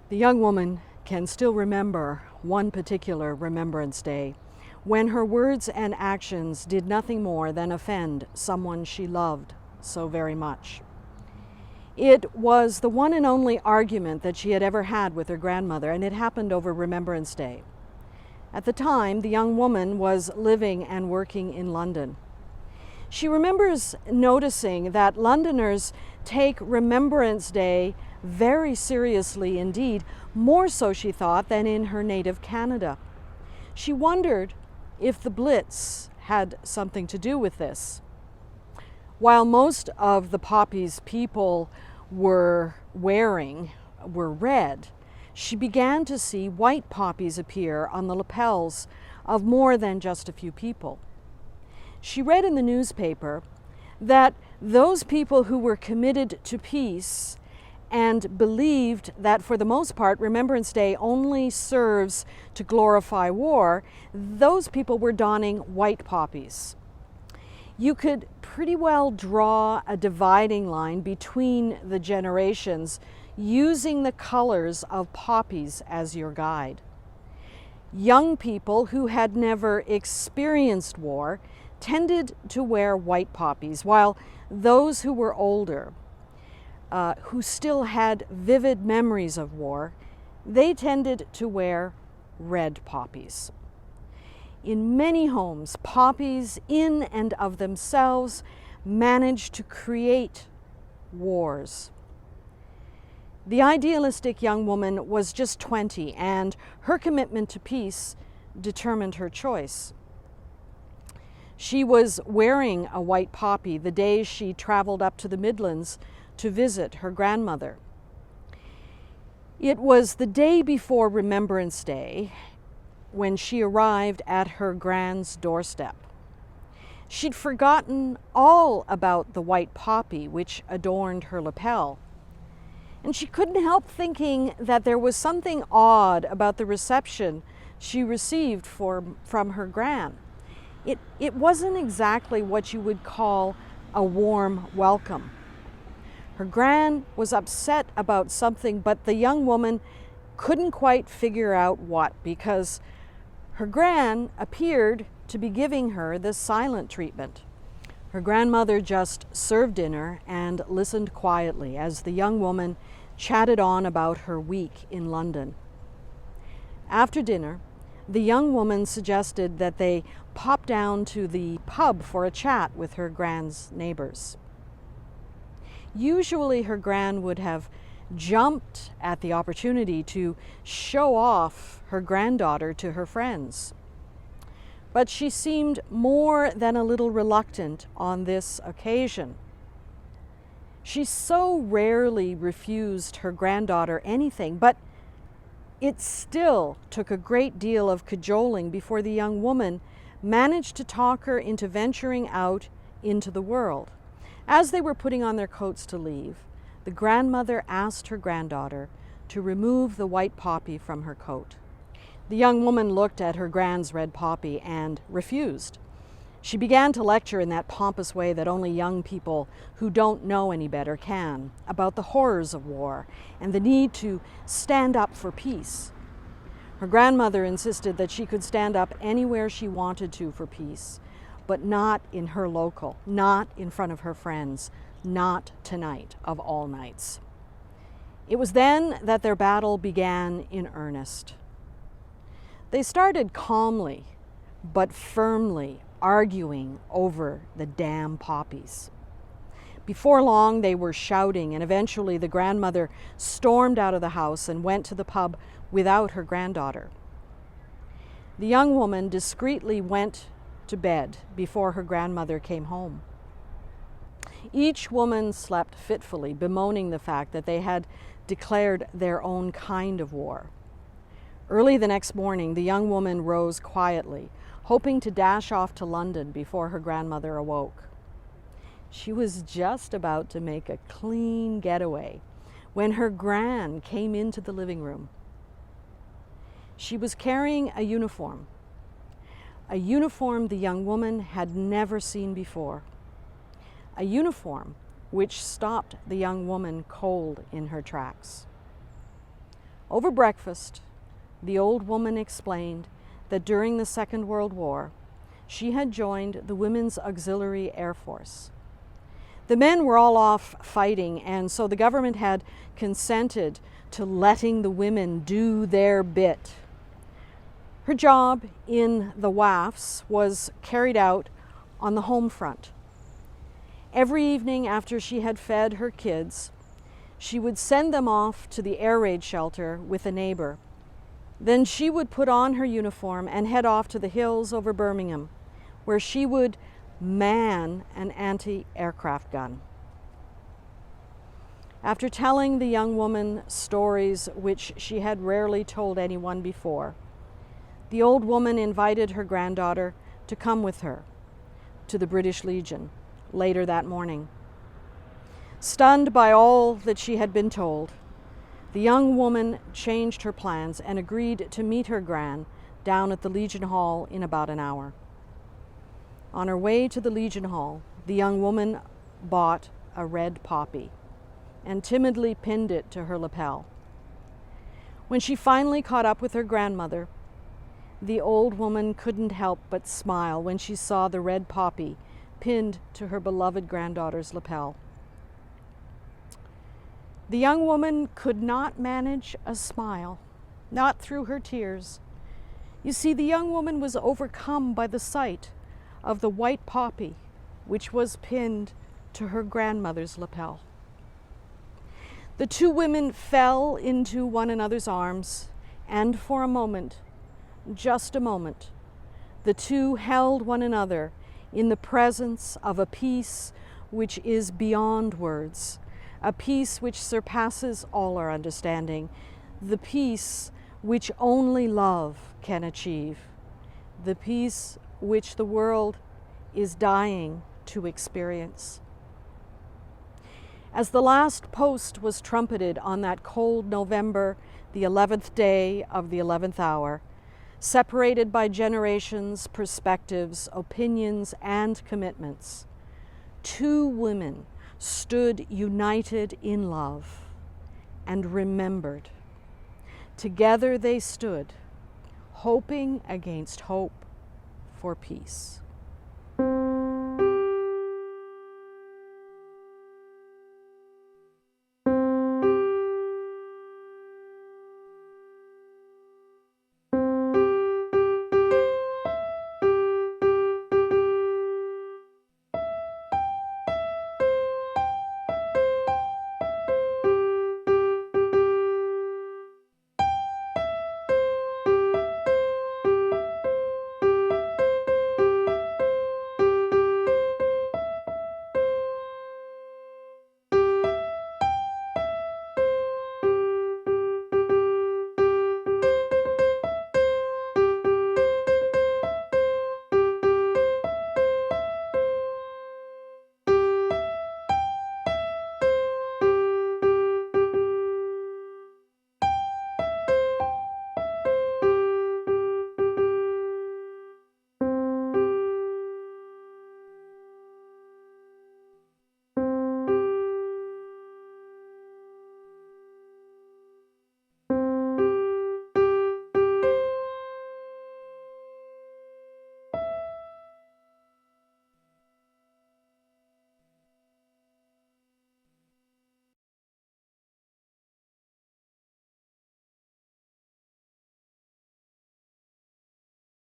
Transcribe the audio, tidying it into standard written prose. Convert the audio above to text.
The young woman can still remember one particular Remembrance Day when her words and actions did nothing more than offend someone she loved so very much. It was the one and only argument that she had ever had with her grandmother, and it happened over Remembrance Day. At the time, the young woman was living and working in London. She remembers noticing that Londoners take Remembrance Day very seriously indeed, more so, she thought, than in her native Canada. She wondered if the Blitz had something to do with this. While most of the poppies people were wearing were red, she began to see white poppies appear on the lapels of more than just a few people. She read in the newspaper that those people who were committed to peace and believed that for the most part Remembrance Day only serves to glorify war, those people were donning white poppies. You could pretty well draw a dividing line between the generations using the colors of poppies as your guide. Young people who had never experienced war tended to wear white poppies, while those who were older, who still had vivid memories of war, they tended to wear red poppies. In many homes, poppies in and of themselves managed to create wars. The idealistic young woman was just 20, and her commitment to peace determined her choice. She was wearing a white poppy the day she traveled up to the Midlands to visit her grandmother. It was the day before Remembrance Day when she arrived at her grand's doorstep. She'd forgotten all about the white poppy which adorned her lapel, and she couldn't help thinking that there was something odd about the reception she received from her gran. It wasn't exactly what you would call a warm welcome. Her gran was upset about something, but the young woman couldn't quite figure out what, because her gran appeared to be giving her the silent treatment. Her grandmother just served dinner and listened quietly as the young woman chatted on about her week in London. After dinner, the young woman suggested that they pop down to the pub for a chat with her gran's neighbors. Usually her gran would have jumped at the opportunity to show off her granddaughter to her friends, but she seemed more than a little reluctant on this occasion. She so rarely refused her granddaughter anything, but it still took a great deal of cajoling before the young woman managed to talk her into venturing out into the world. As they were putting on their coats to leave, the grandmother asked her granddaughter to remove the white poppy from her coat. The young woman looked at her grand's red poppy and refused. She began to lecture in that pompous way that only young people who don't know any better can, about the horrors of war and the need to stand up for peace. Her grandmother insisted that she could stand up anywhere she wanted to for peace, but not in her local, not in front of her friends, not tonight of all nights. It was then that their battle began in earnest. They started calmly, but firmly, arguing over the damn poppies. Before long, they were shouting, and eventually the grandmother stormed out of the house and went to the pub without her granddaughter. The young woman discreetly went to bed before her grandmother came home. Each woman slept fitfully, bemoaning the fact that they had declared their own kind of war. Early the next morning, the young woman rose quietly, hoping to dash off to London before her grandmother awoke. She was just about to make a clean getaway when her gran came into the living room. She was carrying a uniform the young woman had never seen before, a uniform which stopped the young woman cold in her tracks. Over breakfast, the old woman explained that during the Second World War, she had joined the Women's Auxiliary Air Force. The men were all off fighting, and so the government had consented to letting the women do their bit. Her job in the WAFs was carried out on the home front. Every evening after she had fed her kids, she would send them off to the air raid shelter with a neighbor. Then she would put on her uniform and head off to the hills over Birmingham, where she would man an anti-aircraft gun. After telling the young woman stories which she had rarely told anyone before, the old woman invited her granddaughter to come with her to the British Legion later that morning. Stunned by all that she had been told, the young woman changed her plans and agreed to meet her gran down at the Legion Hall in about an hour. On her way to the Legion Hall, the young woman bought a red poppy and timidly pinned it to her lapel. When she finally caught up with her grandmother, the old woman couldn't help but smile when she saw the red poppy pinned to her beloved granddaughter's lapel. The young woman could not manage a smile, not through her tears. You see, the young woman was overcome by the sight of the white poppy which was pinned to her grandmother's lapel. The two women fell into one another's arms, and for a moment, just a moment, the two held one another in the presence of a peace which is beyond words, a peace which surpasses all our understanding, the peace which only love can achieve, the peace which the world is dying to experience. As the last post was trumpeted on that cold November, the 11th day of the 11th hour, separated by generations, perspectives, opinions, and commitments, two women stood united in love and remembered. Together they stood, hoping against hope for peace.